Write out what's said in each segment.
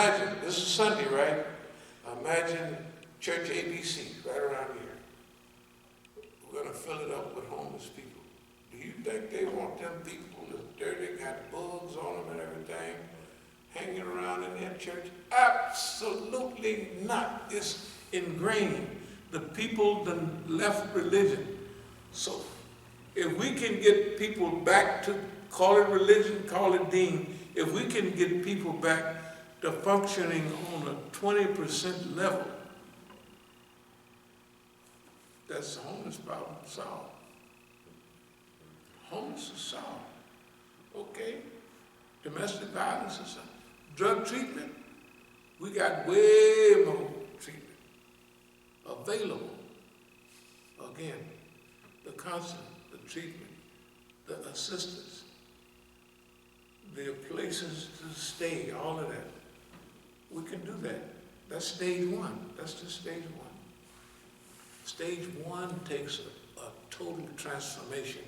imagine, this is Sunday, right? Imagine Church ABC right around here. We're going to fill it up with homeless people. Do you think they want them people that's dirty, got bugs on them and everything, hanging around in their church? Absolutely not. It's ingrained. The people done left religion. So if we can get people back to, call it religion, call it deen, if we can get people back to functioning on a 20% level, that's the homeless problem solved. Homeless is solved. Okay? Domestic violence is solved. Drug treatment, we got way more treatment available. Again, the counseling, the treatment, the assistance, the places to stay, all of that. We can do that. That's stage one. That's just stage one. Stage one takes a total transformation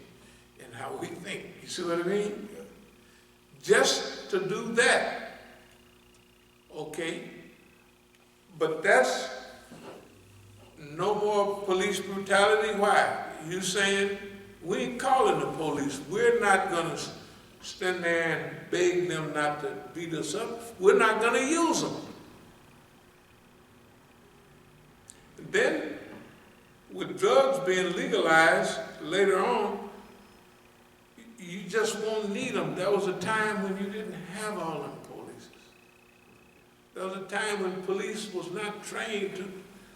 in how we think. You see what I mean? Just to do that, okay? But that's no more police brutality. Why? You saying, we ain't calling the police. We're not gonna stand there and beg them not to beat us up. We're not gonna use them. Then, with drugs being legalized later on, you just won't need them. There was a time when you didn't have all them police. There was a time when police was not trained to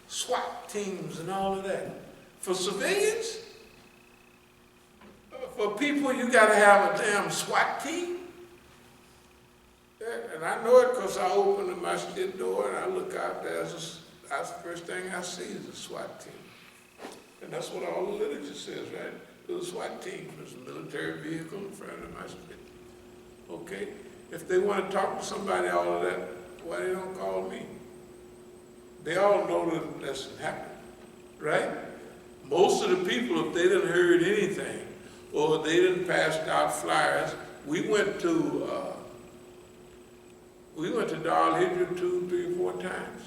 SWAT teams and all of that. For civilians, for people, you gotta have a damn SWAT team. And I know it because I open the Masjid door and I look out there. That's the first thing I see is a SWAT team. And that's what all the literature says, right? There's a SWAT team. There's a military vehicle in front of the Masjid. Okay? If they want to talk to somebody, all of that, why they don't call me? They all know that that's happened, right? Most of the people, if they didn't heard anything, or they didn't pass out flyers, we went to Dar al-Hijra 2, 3, 4 times.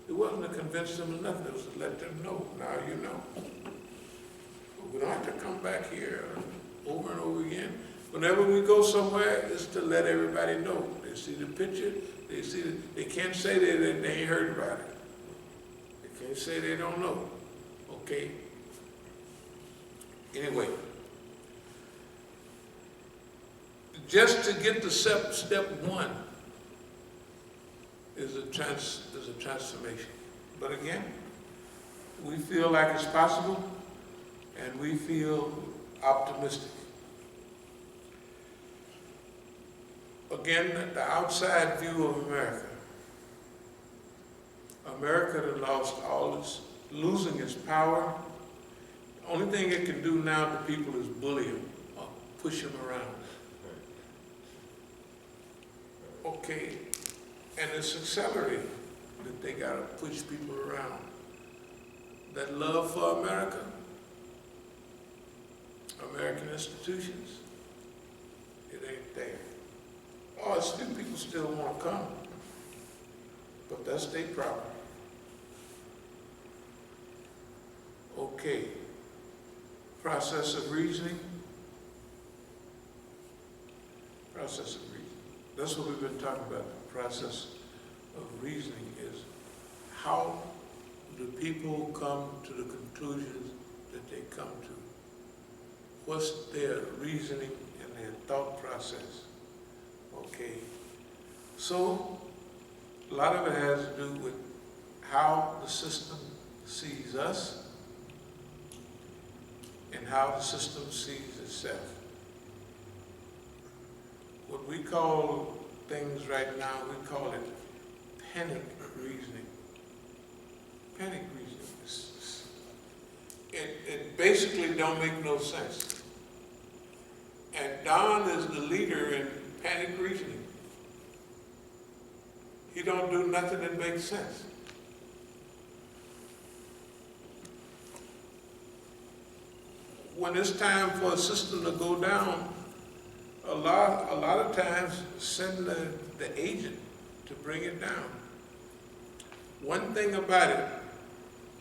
It wasn't to convince them of nothing, it was to let them know, now you know. But we don't have to come back here over and over again. Whenever we go somewhere, it's to let everybody know. They see the picture, they can't say that they ain't heard about it. They can't say they don't know, okay? Anyway, just to get to step one is a transformation. But again, we feel like it's possible, and we feel optimistic. Again, the outside view of America. America that lost all its, losing its power. The only thing it can do now to people is bully them or push them around. Okay, and it's accelerating that they gotta push people around. That love for America, American institutions, it ain't there. Oh, still people still want to come, but that's their problem. Okay, process of reasoning. Process of reasoning. That's what we've been talking about. The process of reasoning is how do people come to the conclusions that they come to? What's their reasoning and their thought process? Okay, so a lot of it has to do with how the system sees us and how the system sees itself. What we call things right now, we call it panic reasoning. Panic reasoning. It basically don't make no sense. And Don is the leader in panic reasoning. He don't do nothing that makes sense. When it's time for a system to go down, a lot of times send the agent to bring it down. One thing about it,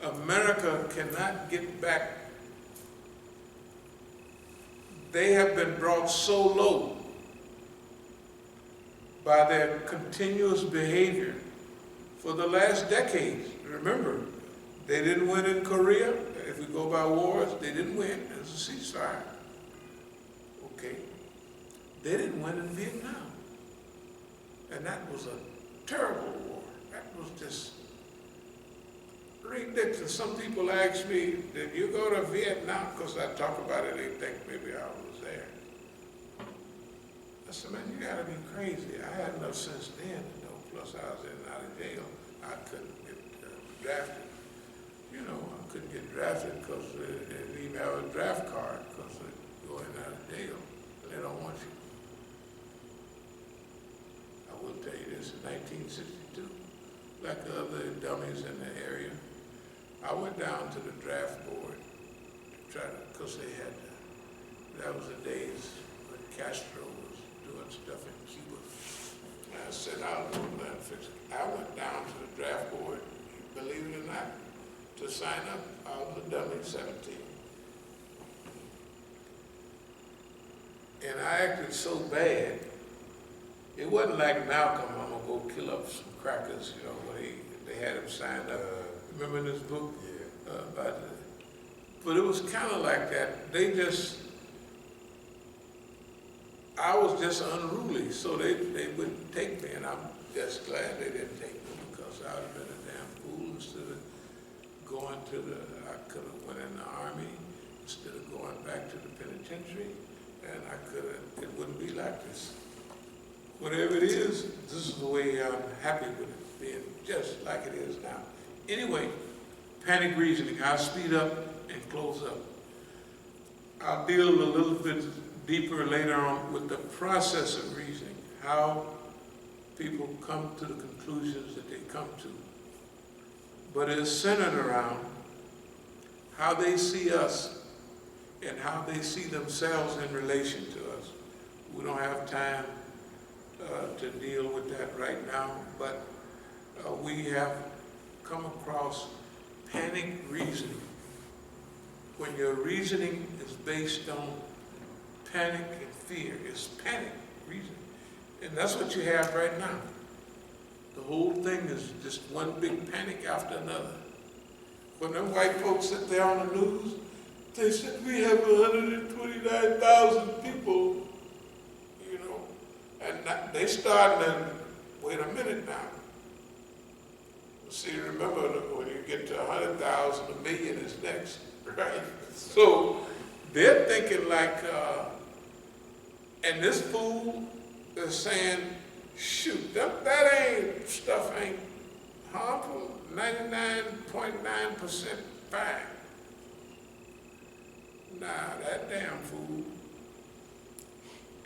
America cannot get back. They have been brought so low by their continuous behavior for the last decades. Remember, they didn't win in Korea. If we go by wars, they didn't win. It was a ceasefire. Okay. They didn't win in Vietnam. And that was a terrible war. That was just ridiculous. Some people ask me, did you go to Vietnam? Because I talk about it, they think maybe I was there. I said, man, you gotta be crazy. I had enough sense then to know, plus I was in and out of jail. I couldn't get drafted. You know, I couldn't get drafted because they didn't even have a draft card because they go in and out of jail. They don't want you. I will tell you this, in 1962, like the other dummies in the area, I went down to the draft board to try to, because they had, that was the days when Castro was doing stuff in Cuba. And I said, I'll do that fix it. I went down to the draft board, believe it or not, to sign up. I was a dummy, 17. And I acted so bad. It wasn't like Malcolm, I'm gonna go kill up some crackers, you know, when they had him sign up. Remember in this book? Yeah. About the, but it was kind of like that. They just, I was just unruly, so they wouldn't take me, and I'm just glad they didn't take me because I would have been a damn fool instead of going to the, I could have went in the Army instead of going back to the penitentiary, and I could have, it wouldn't be like this. Whatever it is, this is the way I'm happy with it, being just like it is now. Anyway, panic reasoning. I'll speed up and close up. I'll deal a little bit deeper later on with the process of reasoning, how people come to the conclusions that they come to. But it's centered around how they see us and how they see themselves in relation to us. We don't have time to deal with that right now, but we have come across panic reasoning. When your reasoning is based on panic and fear, it's panic reasoning. And that's what you have right now. The whole thing is just one big panic after another. When them white folks sit there on the news, they said we have 129,000 people, you know, and they starting to, wait a minute now. See, remember when you get to 100,000, 1 million is next, right? So they're thinking like, and this fool is saying, shoot, that ain't, stuff ain't harmful, 99.9% fine. Nah, that damn fool,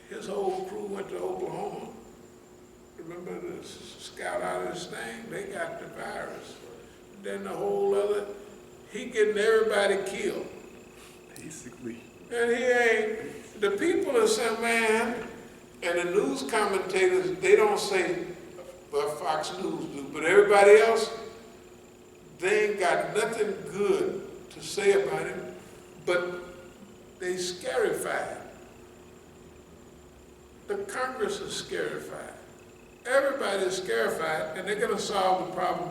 his whole crew went to Oklahoma. Remember the scout out of this thing? They got the virus. Then the whole other, he getting everybody killed. Basically. And he ain't, the people are saying, man, and the news commentators, they don't say, well, Fox News do, but everybody else, they ain't got nothing good to say about it, but they scarified. The Congress is scarified. Everybody is scarified, and they're gonna solve the problem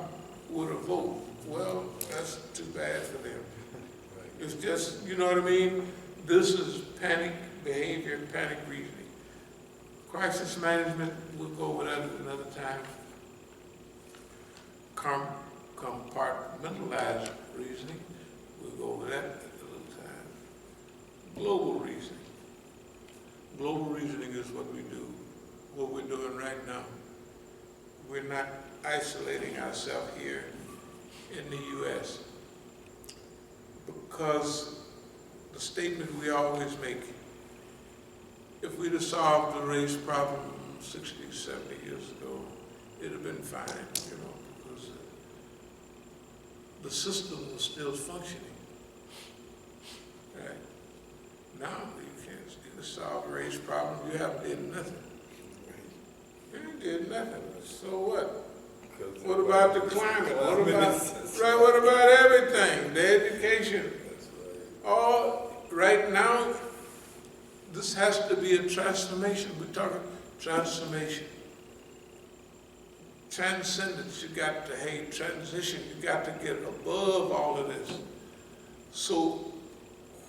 with a vote. Well, that's too bad for them. It's just, you know what I mean? This is panic behavior, panic reasoning. Crisis management, we'll go over that another time. Compartmentalized reasoning, we'll go over that another time. Global reasoning. Global reasoning is what we do, what we're doing right now. We're not isolating ourselves here in the U.S. because the statement we always make, if we'd have solved the race problem 60, 70 years ago, it'd have been fine, you know, because the system was still functioning. Right? Now you can't solve the race problem, you haven't done nothing. You ain't did nothing. So what? Because What about the climate? What about everything? The education? All right now, this has to be a transformation. We're talking transformation. Transcendence, you got to hate. Transition, you got to get above all of this. So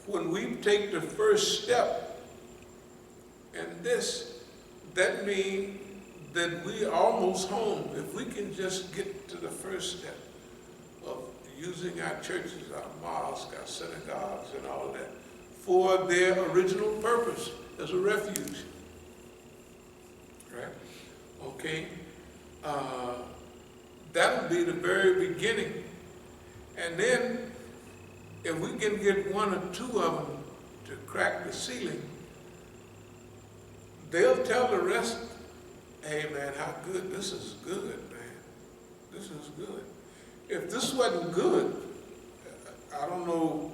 when we take the first step in this, that means that we are almost home. If we can just get to the first step of using our churches, our mosques, our synagogues, and all of that for their original purpose as a refuge, right? Okay, that'll be the very beginning. And then if we can get one or two of them to crack the ceiling, they'll tell the rest, hey man, how good, this is good, man. This is good. If this wasn't good, I don't know,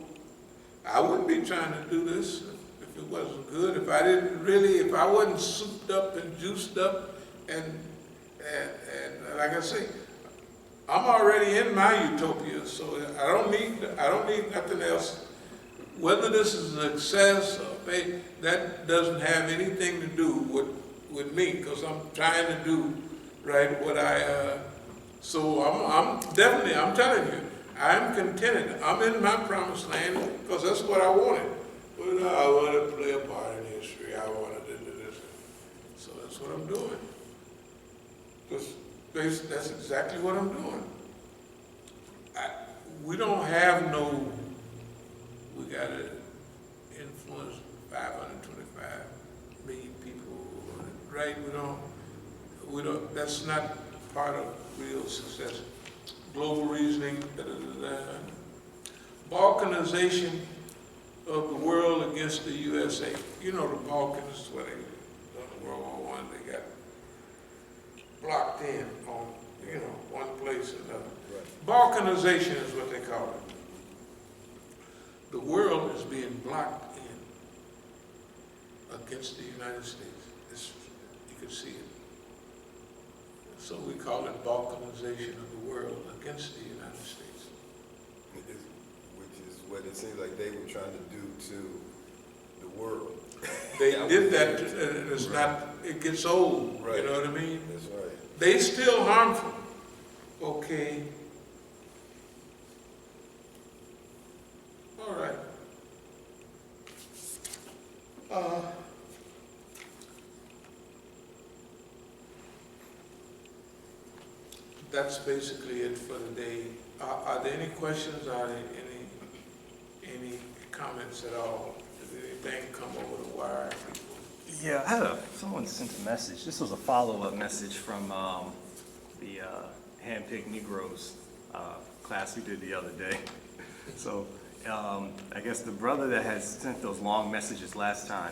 I wouldn't be trying to do this if it wasn't good. If I wasn't souped up and juiced up and like I say, I'm already in my utopia, so I don't need nothing else. Whether this is a success or failure, that doesn't have anything to do with me, because I'm trying to do right what so I'm telling you, I'm contented. I'm in my promised land because that's what I wanted. But I want to play a part in history. I wanted to do this. So that's what I'm doing. That's exactly what I'm doing. We don't have we got to influence 525 million people, right? We don't, that's not part of real success. Global reasoning, Balkanization of the world against the USA. You know the Balkans, where they done World War I, they got blocked in on, one place or another. Right. Balkanization is what they call it. The world is being blocked in against the United States. You can see it. So we call it balkanization of the world against the United States. Which is what it seems like they were trying to do to the world. They did that, it's not, it gets old, right. You know what I mean? That's right. They still harmful, okay. All right. That's basically it for the day. Are there any questions? Are there any comments at all? Did anything come over the wire? Yeah, someone sent a message. This was a follow-up message from the Handpicked Negroes class we did the other day. So I guess the brother that had sent those long messages last time,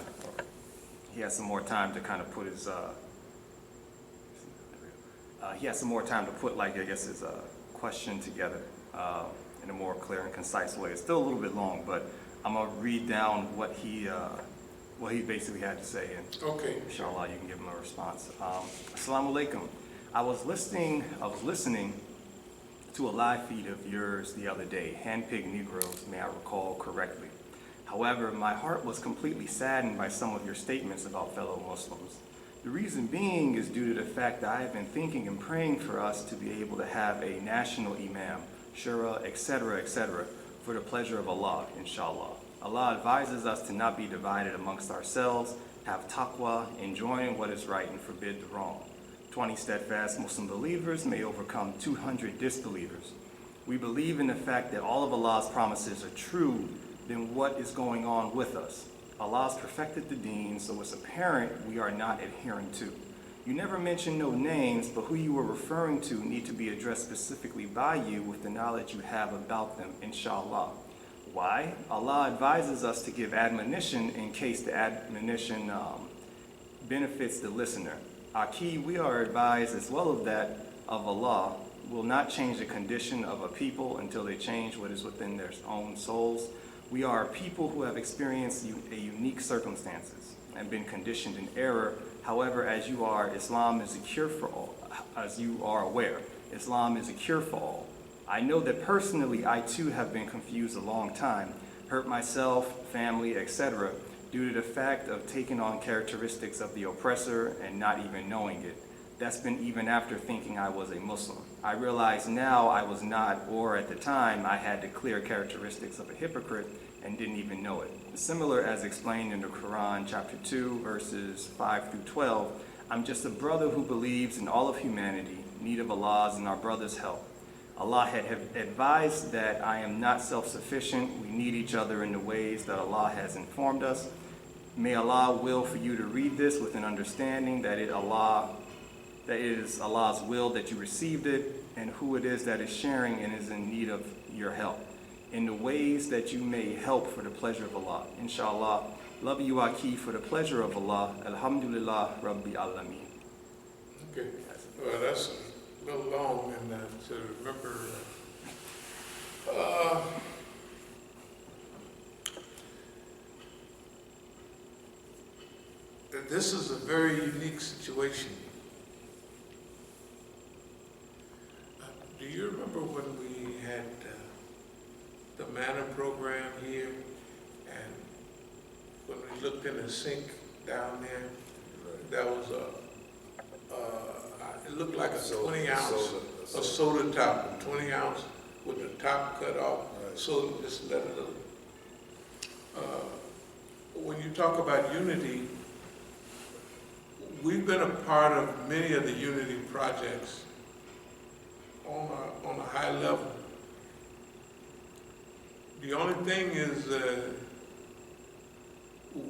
he has some more time to kind of put his his question together in a more clear and concise way. It's still a little bit long, but I'm gonna read down what he basically had to say, and okay, inshallah you can give him a response. Assalamu alaikum. I was listening to a live feed of yours the other day, Handpicked Negroes, may I recall correctly. However, my heart was completely saddened by some of your statements about fellow Muslims. The reason being is due to the fact that I have been thinking and praying for us to be able to have a national Imam, Shura, etc., for the pleasure of Allah, inshallah. Allah advises us to not be divided amongst ourselves, have taqwa, enjoying what is right and forbid the wrong. 20 steadfast Muslim believers may overcome 200 disbelievers. We believe in the fact that all of Allah's promises are true, then what is going on with us? Allah's perfected the deen, so it's apparent we are not adhering to. You never mention no names, but who you were referring to need to be addressed specifically by you with the knowledge you have about them, inshallah. Why? Allah advises us to give admonition in case the admonition benefits the listener. Aki, we are advised as well of that of Allah will not change the condition of a people until they change what is within their own souls. We are a people who have experienced a unique circumstances. and been conditioned in error. However, as you are a cure for all. As you are aware, Islam is a cure for all. I know that personally I too have been confused a long time, hurt myself, family, etc., due to the fact of taking on characteristics of the oppressor and not even knowing it. That's been even after thinking I was a Muslim. I realize now I was not, or at the time I had the clear characteristics of a hypocrite and didn't even know it. Similar as explained in the Quran, chapter 2, verses 5 through 12, I'm just a brother who believes in all of humanity, need of Allah's and our brother's help. Allah had advised that I am not self-sufficient. We need each other in the ways that Allah has informed us. May Allah will for you to read this with an understanding that it is Allah's will that you received it, and who it is that is sharing and is in need of your help, in the ways that you may help for the pleasure of Allah. Inshallah, love you Aki for the pleasure of Allah. Alhamdulillah Rabbi Alameen. Okay, well, that's a little long and to remember. This is a very unique situation. Do you remember when we had the manna program here, and when we looked in the sink down there, there was it looked like a 20-ounce soda top, 20 ounce with the top cut off, so just let it look. When you talk about unity, we've been a part of many of the unity projects on a high level. The only thing is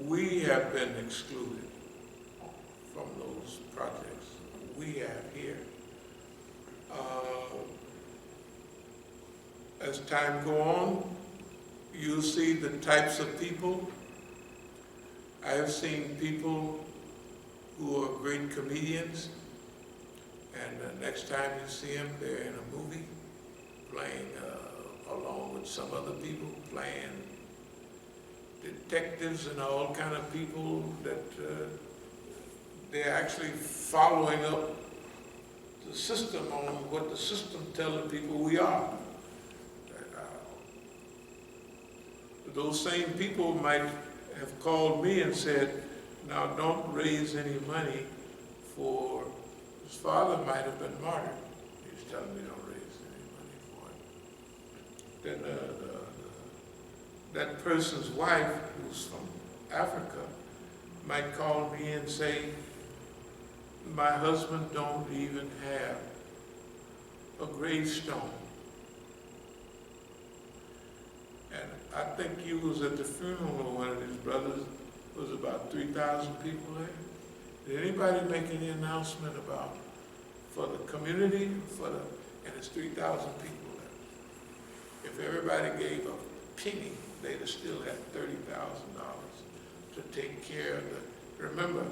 we have been excluded from those projects. We have here. As time go on, you'll see the types of people. I have seen people who are great comedians, and the next time you see them, they're in a movie playing along with some other people, playing detectives and all kind of people that they're actually following up the system on what the system telling people we are. Those same people might have called me and said, now don't raise any money for, his father might have been martyred. He's telling me don't raise any money for it. Then that person's wife, who's from Africa, might call me and say, my husband don't even have a gravestone. And I think you was at the funeral of one of his brothers. There was about 3,000 people there. Did anybody make any announcement about for the community, and it's 3,000 people there. If everybody gave a penny, they'd have still had $30,000 to take care of the, remember,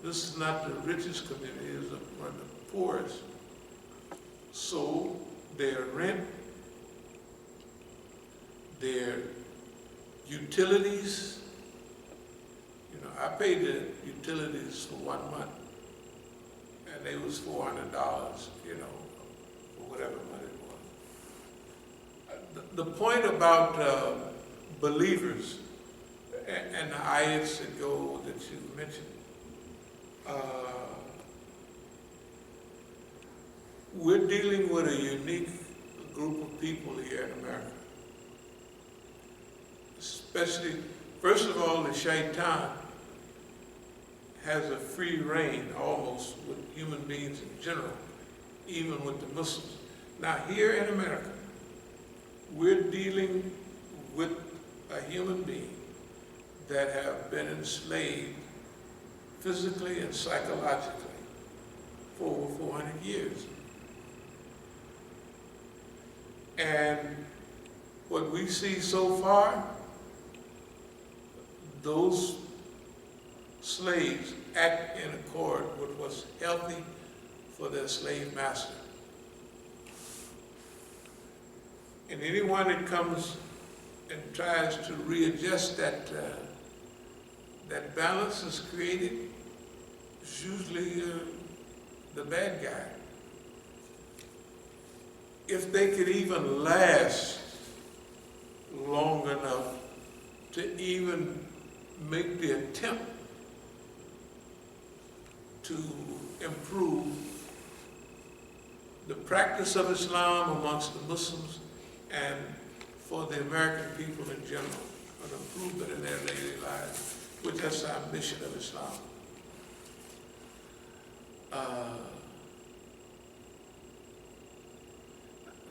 this is not the richest community, it's one of the poorest. So their rent, their utilities, I paid the utilities for 1 month, and they was $400, for whatever money it was. The point about believers and the ayats that go that you mentioned, we're dealing with a unique group of people here in America. Especially, first of all, the shaitan has a free reign almost with human beings in general, even with the Muslims. Now here in America, we're dealing with a human being that have been enslaved physically and psychologically for over 400 years. And what we see so far, those slaves act in accord with what's healthy for their slave master. And anyone that comes and tries to readjust that that balance is created, it's usually the bad guy. If they could even last long enough to even make the attempt to improve the practice of Islam amongst the Muslims and for the American people in general, an improvement in their daily lives, which is our mission of Islam.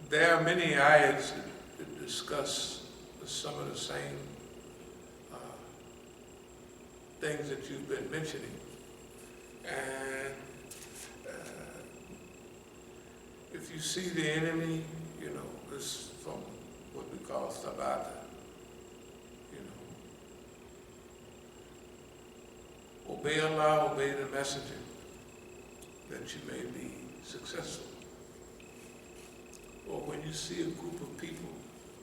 There are many ayats that discuss some of the same things that you've been mentioning. And if you see the enemy, you know, this from what we call Sabata, you know, obey Allah, obey the messenger, that you may be successful. Or when you see a group of people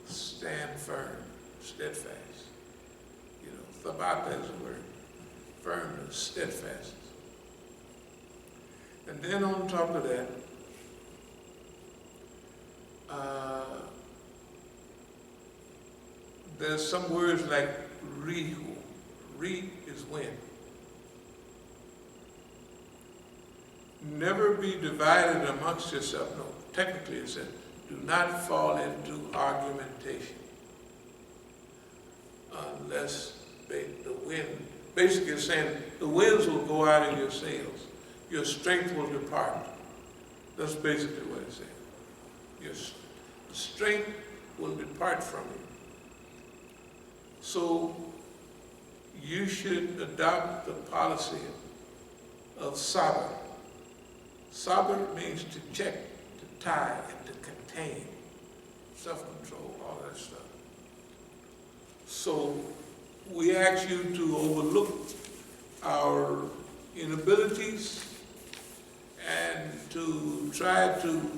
stand firm, steadfast, you know, Sabata is the word, firm and steadfast. And then on top of that, there's some words like rihu. Re is wind. Never be divided amongst yourself. No, technically it says, do not fall into argumentation unless the wind, basically it's saying the winds will go out of your sails. Your strength will depart. That's basically what it's saying. Your strength will depart from you. So you should adopt the policy of sabr. Sabr means to check, to tie, and to contain, self-control, all that stuff. So we ask you to overlook our inabilities and to try to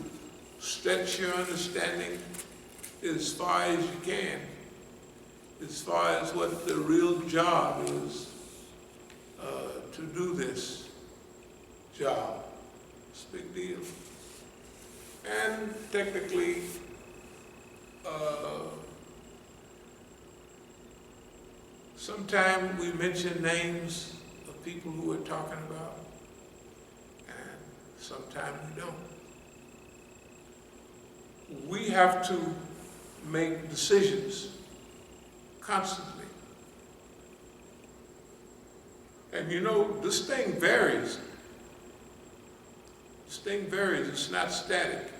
stretch your understanding as far as you can, as far as what the real job is to do this job. It's a big deal. And technically, sometimes we mention names of people who we're talking about, and sometimes we don't. We have to make decisions constantly. And you know, this thing varies. This thing varies, it's not static.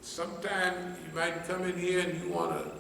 Sometimes you might come in here and you want to